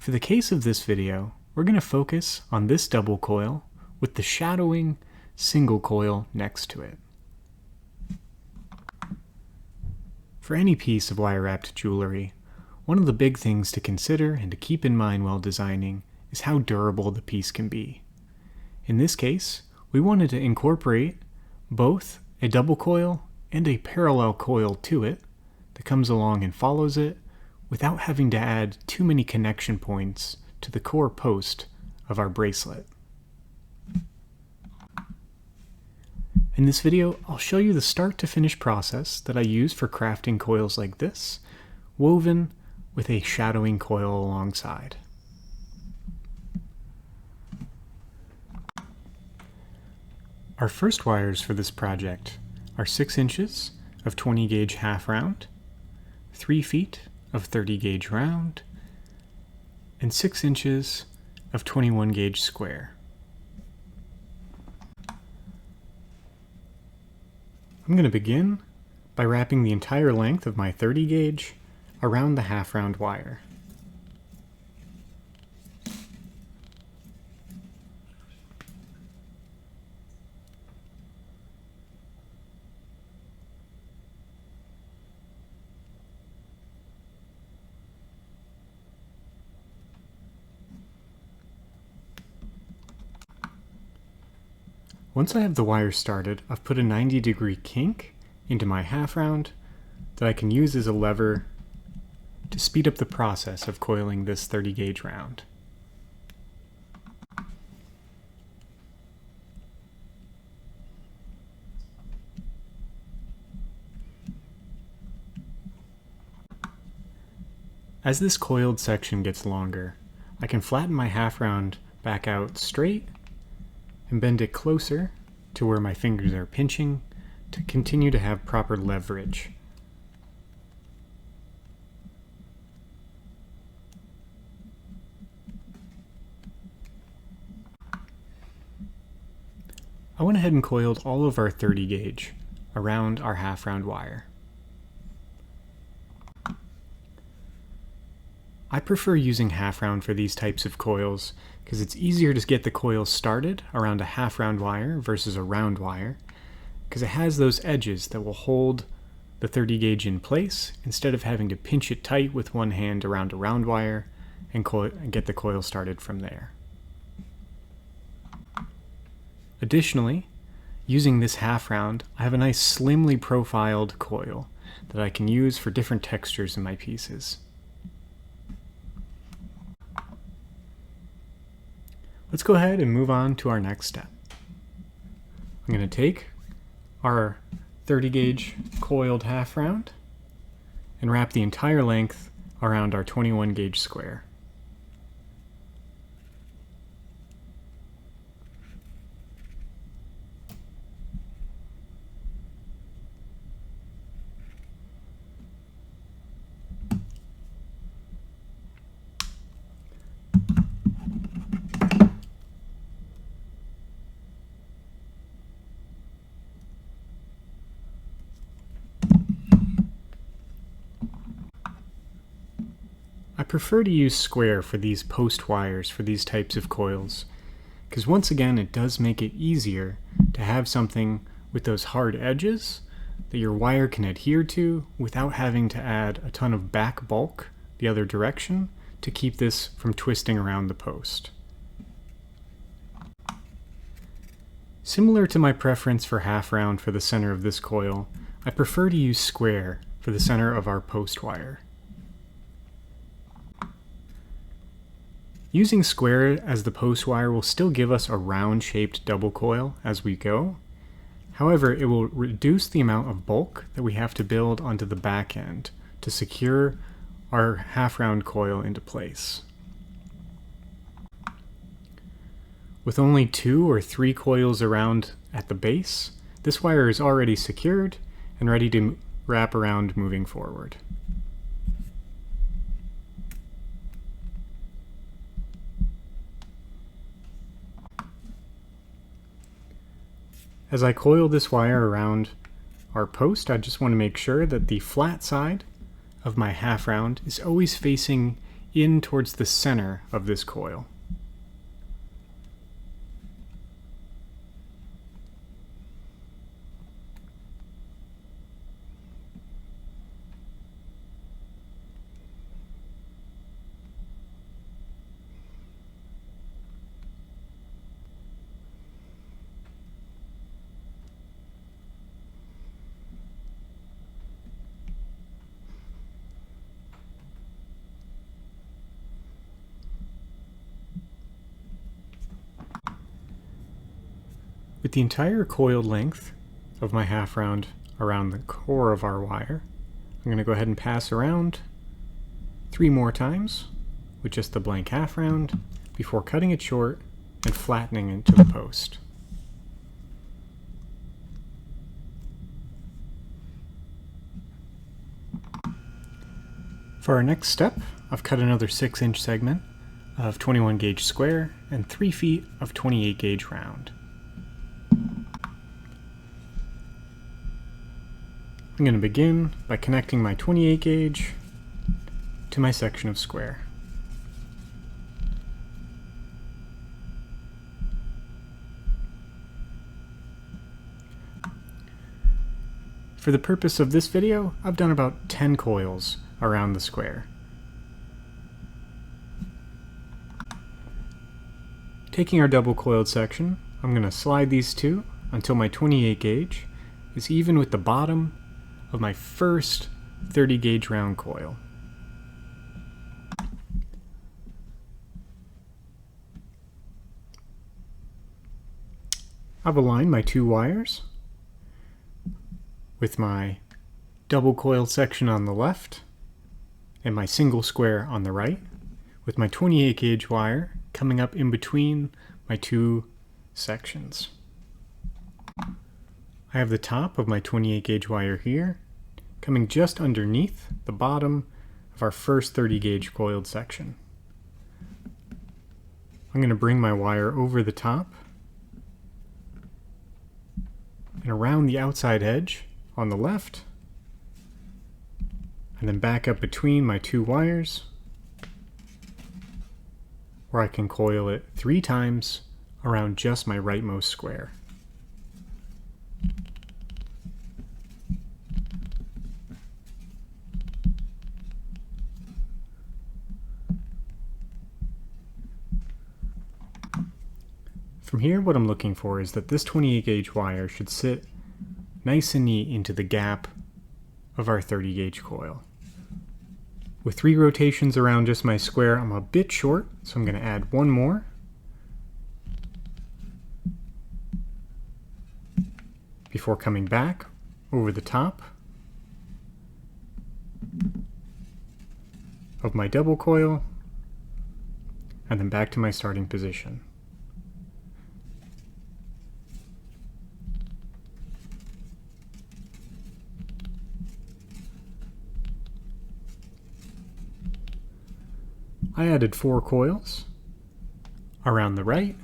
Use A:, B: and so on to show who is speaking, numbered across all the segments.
A: For the case of this video, we're going to focus on this double coil with the shadowing single coil next to it. For any piece of wire-wrapped jewelry, one of the big things to consider and to keep in mind while designing is how durable the piece can be. In this case, we wanted to incorporate both a double coil and a parallel coil to it that comes along and follows it without having to add too many connection points to the core post of our bracelet. In this video, I'll show you the start to finish process that I use for crafting coils like this, woven with a shadowing coil alongside. Our first wires for this project are 6 inches of 20 gauge half round, 3 feet of 30 gauge round, and 6 inches of 21 gauge square. I'm going to begin by wrapping the entire length of my 30 gauge around the half round wire. Once I have the wire started, I've put a 90-degree kink into my half round that I can use as a lever to speed up the process of coiling this 30 gauge round. As this coiled section gets longer, I can flatten my half round back out straight and bend it closer to where my fingers are pinching to continue to have proper leverage. I went ahead and coiled all of our 30 gauge around our half round wire. I prefer using half round for these types of coils because it's easier to get the coil started around a half round wire versus a round wire, because it has those edges that will hold the 30 gauge in place instead of having to pinch it tight with one hand around a round wire and get the coil started from there. Additionally, using this half round, I have a nice slimly profiled coil that I can use for different textures in my pieces. Let's go ahead and move on to our next step. I'm going to take our 30 gauge coiled half round and wrap the entire length around our 21 gauge square. I prefer to use square for these post wires for these types of coils, because once again it does make it easier to have something with those hard edges that your wire can adhere to without having to add a ton of back bulk the other direction to keep this from twisting around the post. Similar to my preference for half round for the center of this coil, I prefer to use square for the center of our post wire. Using square as the post wire will still give us a round-shaped double coil as we go. However, it will reduce the amount of bulk that we have to build onto the back end to secure our half-round coil into place. With only 2 or 3 coils around at the base, this wire is already secured and ready to wrap around moving forward. As I coil this wire around our post, I just want to make sure that the flat side of my half round is always facing in towards the center of this coil. With the entire coiled length of my half round around the core of our wire, I'm going to go ahead and pass around 3 more times with just the blank half round before cutting it short and flattening it to the post. For our next step, I've cut another 6-inch segment of 21 gauge square and 3 feet of 28 gauge round. I'm going to begin by connecting my 28 gauge to my section of square. For the purpose of this video, I've done about 10 coils around the square. Taking our double coiled section, I'm going to slide these two until my 28 gauge is even with the bottom of my first 30 gauge round coil. I've aligned my 2 wires with my double coiled section on the left and my single square on the right, with my 28 gauge wire coming up in between my 2 sections. I have the top of my 28 gauge wire here, coming just underneath the bottom of our first 30 gauge coiled section. I'm going to bring my wire over the top and around the outside edge on the left, and then back up between my 2 wires, where I can coil it 3 times around just my rightmost square. From here, what I'm looking for is that this 28 gauge wire should sit nice and neat into the gap of our 30 gauge coil. With 3 rotations around just my square, I'm a bit short, so I'm going to add 1 more. Before coming back over the top of my double coil, and then back to my starting position. I added 4 coils around the right.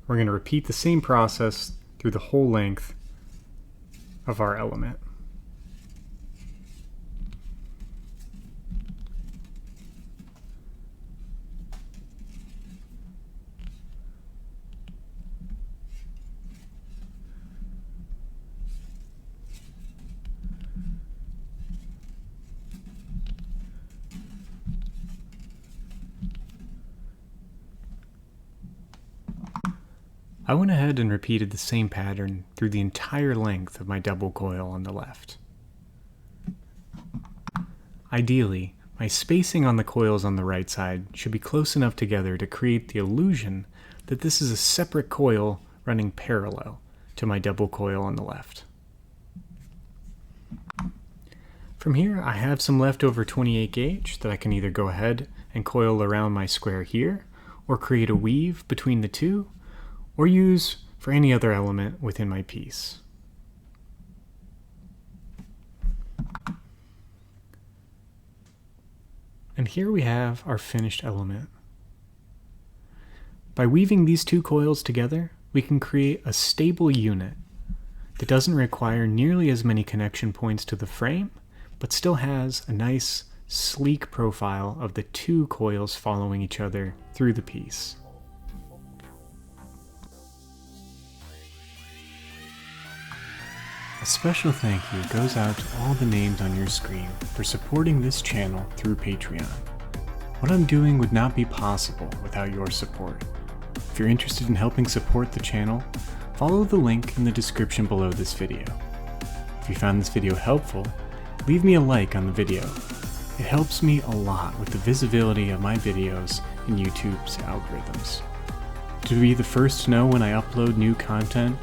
A: We're going to repeat the same process through the whole length of our element. I went ahead and repeated the same pattern through the entire length of my double coil on the left. Ideally, my spacing on the coils on the right side should be close enough together to create the illusion that this is a separate coil running parallel to my double coil on the left. From here, I have some leftover 28 gauge that I can either go ahead and coil around my square here, or create a weave between the two, or use for any other element within my piece. And here we have our finished element. By weaving these 2 coils together, we can create a stable unit that doesn't require nearly as many connection points to the frame, but still has a nice sleek profile of the two coils following each other through the piece. A special thank you goes out to all the names on your screen for supporting this channel through Patreon. What I'm doing would not be possible without your support. If you're interested in helping support the channel, follow the link in the description below this video. If you found this video helpful, leave me a like on the video. It helps me a lot with the visibility of my videos in YouTube's algorithms. To be the first to know when I upload new content,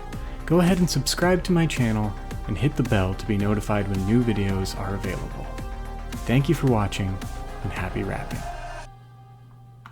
A: go ahead and subscribe to my channel and hit the bell to be notified when new videos are available. Thank you for watching, and happy wrapping.